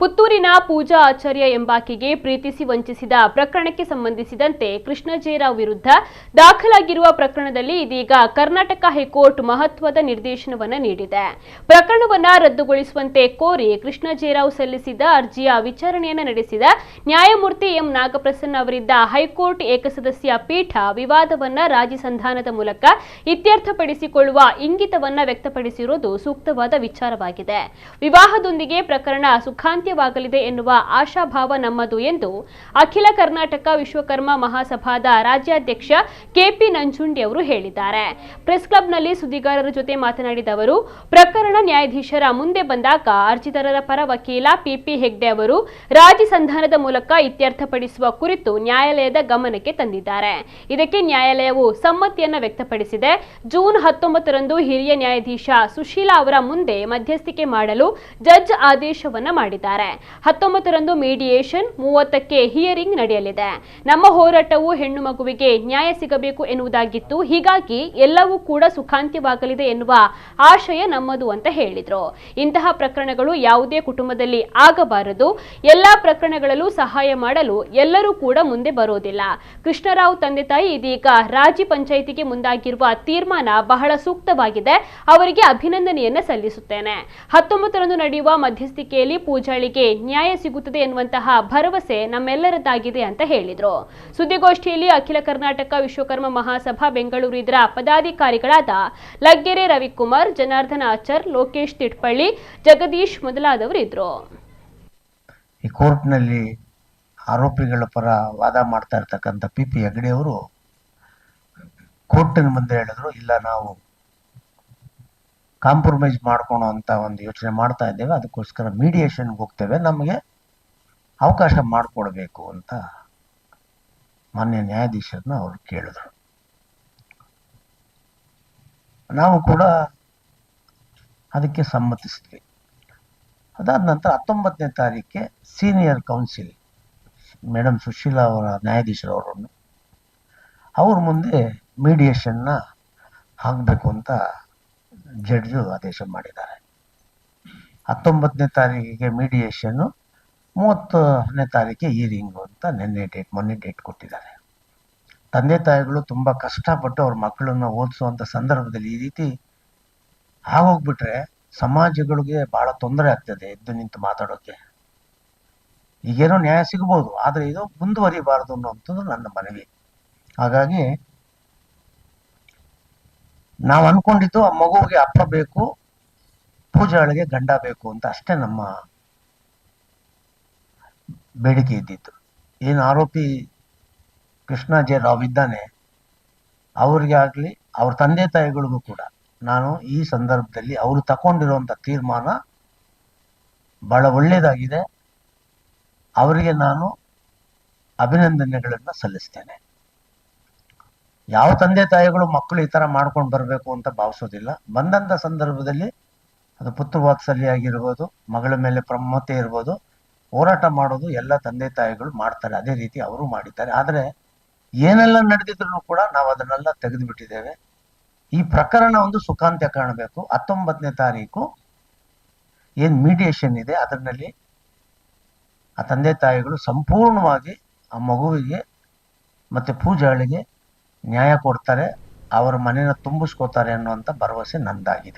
ಪುತ್ತೂರಿನ ಪೂಜಾ ಆಚಾರ್ಯ ಎಂಬಾಕೆಗೆ ಪ್ರೀತಿಸಿ ವಂಚಿಸಿದ ಪ್ರಕರಣಕ್ಕೆ ಸಂಬಂಧಿಸಿದಂತೆ ಕೃಷ್ಣ ಜೇರಾವ್ ವಿರುದ್ಧ ದಾಖಲಾಗಿರುವ ಪ್ರಕರಣದಲ್ಲಿ ಇದೀಗ ಕರ್ನಾಟಕ ಹೈಕೋರ್ಟ್ ಮಹತ್ವದ ನಿರ್ದೇಶನವನ್ನು ನೀಡಿದೆ. ಪ್ರಕರಣವನ್ನು ರದ್ದುಗೊಳಿಸುವಂತೆ ಕೋರಿ ಕೃಷ್ಣ ಜೇರಾವ್ ಸಲ್ಲಿಸಿದ ಅರ್ಜಿಯ ವಿಚಾರಣೆಯನ್ನು ನಡೆಸಿದ ನ್ಯಾಯಮೂರ್ತಿ ಎಂ ನಾಗಪ್ರಸನ್ನ ಅವರಿದ್ದ ಹೈಕೋರ್ಟ್ ಏಕಸದಸ್ಯ ಪೀಠ ವಿವಾದವನ್ನು ರಾಜಿ ಸಂಧಾನದ ಮೂಲಕ ಇತ್ಯರ್ಥಪಡಿಸಿಕೊಳ್ಳುವ ಇಂಗಿತವನ್ನ ವ್ಯಕ್ತಪಡಿಸಿರುವುದು ಸೂಕ್ತವಾದ ವಿಚಾರವಾಗಿದೆ. ವಿವಾಹದೊಂದಿಗೆ ಪ್ರಕರಣ ಸುಖಾಂತ್ಯವಾಗಲಿದೆ ಎನ್ನುವ ಆಶಾಭಾವ ನಮ್ಮದು ಎಂದು ಅಖಿಲ ಕರ್ನಾಟಕ ವಿಶ್ವಕರ್ಮ ಮಹಾಸಭಾದ ರಾಜ್ಯಾಧ್ಯಕ್ಷ ಕೆಪಿ ನಂಜುಂಡಿ ಅವರು ಹೇಳಿದ್ದಾರೆ. ಪ್ರೆಸ್ ಕ್ಲಬ್ನಲ್ಲಿ ಸುದ್ದಿಗಾರರ ಜೊತೆ ಮಾತನಾಡಿದ ಅವರು, ಪ್ರಕರಣ ನ್ಯಾಯಾಧೀಶರ ಮುಂದೆ ಬಂದಾಗ ಅರ್ಜಿದಾರರ ಪರ ವಕೀಲ ಪಿಪಿ ಹೆಗ್ಡೆ ಅವರು ರಾಜಿ ಸಂಧಾನದ ಮೂಲಕ ಇತ್ಯರ್ಥಪಡಿಸುವ ಕುರಿತು ನ್ಯಾಯಾಲಯದ ಗಮನಕ್ಕೆ ತಂದಿದ್ದಾರೆ. ಇದಕ್ಕೆ ನ್ಯಾಯಾಲಯವು ಸಮ್ಮತಿಯನ್ನು ವ್ಯಕ್ತಪಡಿಸಿದೆ. ಜೂನ್ 19ರಂದು ಹಿರಿಯ ನ್ಯಾಯಾಧೀಶ ಸುಶೀಲಾ ಅವರ ಮುಂದೆ ಮಧ್ಯಸ್ಥಿಕೆ ಮಾಡಲು ಜಡ್ಜ್ ಆದೇಶವನ್ನ ಮಾಡಿದ್ದಾರೆ. 19ರಂದು ಮೀಡಿಯೇಷನ್, 30ಕ್ಕೆ ಹಿಯರಿಂಗ್ ನಡೆಯಲಿದೆ. ನಮ್ಮ ಹೋರಾಟವು ಹೆಣ್ಣು ಮಗುವಿಗೆ ನ್ಯಾಯ ಸಿಗಬೇಕು ಎನ್ನುವುದಾಗಿತ್ತು. ಹೀಗಾಗಿ ಎಲ್ಲವೂ ಕೂಡ ಸುಖಾಂತ್ಯವಾಗಲಿದೆ ಎನ್ನುವ ಆಶಯ ನಮ್ಮದು ಅಂತ ಹೇಳಿದ್ರು. ಇಂತಹ ಪ್ರಕರಣಗಳು ಯಾವುದೇ ಕುಟುಂಬದಲ್ಲಿ ಆಗಬಾರದು. ಎಲ್ಲಾ ಪ್ರಕರಣಗಳಲ್ಲೂ ಸಹಾಯ ಮಾಡಲು ಎಲ್ಲರೂ ಕೂಡ ಮುಂದೆ ಬರೋದಿಲ್ಲ. ಕೃಷ್ಣರಾವ್ ತಂದೆ ತಾಯಿ ಇದೀಗ ರಾಜಿ ಪಂಚಾಯಿತಿಗೆ ಮುಂದಾಗಿರುವ ತೀರ್ಮಾನ ಬಹಳ ಸೂಕ್ತವಾಗಿದೆ. ಅವರಿಗೆ ಅಭಿನಂದನೆಯನ್ನ ಸಲ್ಲಿಸುತ್ತೇನೆ. 19ರಂದು ನಡೆಯುವ ಮಧ್ಯಸ್ಥಿಕೆಯಲ್ಲಿ ಪೂಜಾಳಿಗೆ ನ್ಯಾಯ ಸಿಗುತ್ತದೆ ಎನ್ನುವಂತಹ ಭರವಸೆ ನಮ್ಮೆಲ್ಲರದ್ದಾಗಿದೆ ಅಂತ ಹೇಳಿದ್ರು. ಸುದ್ದಿಗೋಷ್ಠಿಯಲ್ಲಿ ಅಖಿಲ ಕರ್ನಾಟಕ ವಿಶ್ವಕರ್ಮ ಮಹಾಸಭಾ ಬೆಂಗಳೂರು ಇದರ ಪದಾಧಿಕಾರಿಗಳಾದ ಲಗ್ಗೆರೆ ರವಿಕುಮಾರ್, ಜನಾರ್ದನ ಆಚಾರ್, ಲೋಕೇಶ್ ತಿಟ್ಪಳ್ಳಿ, ಜಗದೀಶ್ ಮೊದಲಾದವರು ಇದ್ರು. ಈ ಕೋರ್ಟ್ನಲ್ಲಿ ಆರೋಪಿಗಳ ಪರ ವಾದ ಮಾಡ್ತಾ ಇರ್ತಕ್ಕಂಥ ಪಿಪಿ ಹೆಗ್ಡೆ ಅವರು ಕೋರ್ಟಿನ ಮುಂದೆ ಹೇಳಿದ್ರು, ಇಲ್ಲ ನಾವು ಕಾಂಪ್ರಮೈಸ್ ಮಾಡ್ಕೊಳೋ ಅಂತ ಒಂದು ಯೋಚನೆ ಮಾಡ್ತಾ ಇದ್ದೇವೆ, ಅದಕ್ಕೋಸ್ಕರ ಮೀಡಿಯೇಷನ್ಗೆ ಹೋಗ್ತೇವೆ, ನಮಗೆ ಅವಕಾಶ ಮಾಡಿಕೊಡ್ಬೇಕು ಅಂತ ಮಾನ್ಯ ನ್ಯಾಯಾಧೀಶರನ್ನ ಅವರು ಕೇಳಿದ್ರು. ನಾವು ಕೂಡ ಅದಕ್ಕೆ ಸಮ್ಮತಿಸಿದ್ವಿ. ಅದಾದ ನಂತರ 19ನೇ ತಾರೀಕಿಗೆ ಸೀನಿಯರ್ ಕೌನ್ಸಿಲ್ ಮೇಡಮ್ ಸುಶೀಲಾ ಅವರ ನ್ಯಾಯಾಧೀಶರವರನ್ನು ಅವ್ರ ಮುಂದೆ ಮೀಡಿಯೇಷನ್ನ ಹಾಕಬೇಕು ಅಂತ ಜಡ್ಜು ಆದೇಶ ಮಾಡಿದ್ದಾರೆ. 19ನೇ ತಾರೀಕಿಗೆ ಮೀಡಿಯೇಷನ್ನು, 30ನೇ ತಾರೀಕಿಗೆ ಹಿಯರಿಂಗು ಅಂತ ಮೊನ್ನೆ ಡೇಟ್ ಕೊಟ್ಟಿದ್ದಾರೆ. ತಂದೆ ತಾಯಿಗಳು ತುಂಬ ಕಷ್ಟಪಟ್ಟು ಅವ್ರ ಮಕ್ಕಳನ್ನು ಓದಿಸುವಂಥ ಸಂದರ್ಭದಲ್ಲಿ ಈ ರೀತಿ ಆಗೋಗ್ಬಿಟ್ರೆ ಸಮಾಜಗಳಿಗೆ ಬಹಳ ತೊಂದರೆ ಆಗ್ತದೆ ಎದ್ದು ನಿಂತು ಮಾತಾಡೋಕ್ಕೆ. ಈಗೇನೋ ನ್ಯಾಯ ಸಿಗ್ಬೋದು, ಆದರೆ ಇದು ಮುಂದುವರಿಬಾರದು ಅನ್ನುವಂಥದ್ದು ನನ್ನ ಮನವಿ. ಹಾಗಾಗಿ ನಾವು ಅನ್ಕೊಂಡಿದ್ದು ಆ ಮಗುವಿಗೆ ಅಪ್ಪ ಬೇಕು, ಪೂಜಾಳಿಗೆ ಗಂಡ ಬೇಕು ಅಂತ ಅಷ್ಟೇ ನಮ್ಮ ಬೇಡಿಕೆ ಇದ್ದಿತ್ತು. ಏನು ಆರೋಪಿ ಕೃಷ್ಣ ಜೇರಾವ್ ಇದ್ದಾನೆ, ಅವ್ರಿಗೆ ಆಗಲಿ ಅವ್ರ ತಂದೆ ತಾಯಿಗಳಿಗೂ ಕೂಡ ನಾನು ಈ ಸಂದರ್ಭದಲ್ಲಿ ಅವರು ತಗೊಂಡಿರುವಂಥ ತೀರ್ಮಾನ ಬಹಳ ಒಳ್ಳೆಯದಾಗಿದೆ, ಅವರಿಗೆ ನಾನು ಅಭಿನಂದನೆಗಳನ್ನು ಸಲ್ಲಿಸ್ತೇನೆ. ಯಾವ ತಂದೆ ತಾಯಿಗಳು ಮಕ್ಕಳು ಈ ಥರ ಮಾಡ್ಕೊಂಡು ಬರಬೇಕು ಅಂತ ಭಾವಿಸೋದಿಲ್ಲ. ಬಂದಂಥ ಸಂದರ್ಭದಲ್ಲಿ ಅದು ಪುತ್ರ ವಾತ್ಸಲ್ಯ ಆಗಿರ್ಬೋದು, ಮಗಳ ಮೇಲೆ ಪ್ರಮತೆ ಇರ್ಬೋದು, ಹೋರಾಟ ಮಾಡೋದು ಎಲ್ಲ ತಂದೆ ತಾಯಿಗಳು ಮಾಡ್ತಾರೆ. ಅದೇ ರೀತಿ ಅವರು ಮಾಡಿದ್ದಾರೆ. ಆದರೆ ಏನೆಲ್ಲ ನಡೆದಿದ್ರು ಕೂಡ ನಾವು ಅದನ್ನೆಲ್ಲ ತೆಗೆದು ಬಿಟ್ಟಿದ್ದೇವೆ. ಈ ಪ್ರಕರಣ ಒಂದು ಸುಖಾಂತ್ಯ ಕಾಣಬೇಕು. 19ನೇ ತಾರೀಕು ಏನು ಮೀಡಿಯೇಷನ್ ಇದೆ ಅದರಲ್ಲಿ ಆ ತಂದೆ ತಾಯಿಗಳು ಸಂಪೂರ್ಣವಾಗಿ ಆ ಮಗುವಿಗೆ ಮತ್ತು ಪೂಜಾಳಿಗೆ ನ್ಯಾಯ ಕೊಡ್ತಾರೆ, ಅವರ ಮನೆಯನ್ನು ತುಂಬಿಸ್ಕೋತಾರೆ ಅನ್ನುವಂಥ ಭರವಸೆ ನಂದಾಗಿದೆ.